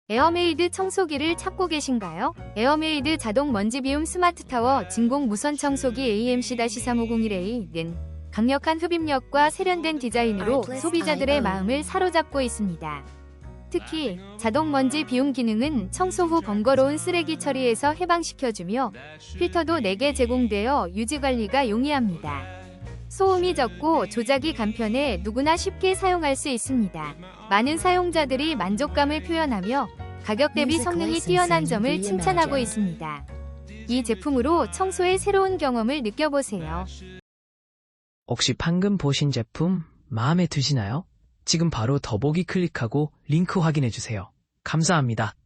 에어메이드 청소기를 찾고 계신가요? 에어메이드 자동 먼지 비움 스마트 타워 진공 무선 청소기 AMC-3501A는 강력한 흡입력과 세련된 디자인으로 소비자들의 마음을 사로잡고 있습니다. 특히 자동 먼지 비움 기능은 청소 후 번거로운 쓰레기 처리에서 해방시켜주며 필터도 4개 제공되어 유지관리가 용이합니다. 소음이 적고 조작이 간편해 누구나 쉽게 사용할 수 있습니다. 많은 사용자들이 만족감을 표현하며 가격 대비 성능이 뛰어난 점을 칭찬하고 있습니다. 이 제품으로 청소의 새로운 경험을 느껴보세요. 혹시 방금 보신 제품 마음에 드시나요? 지금 바로 더보기 클릭하고 링크 확인해주세요. 감사합니다.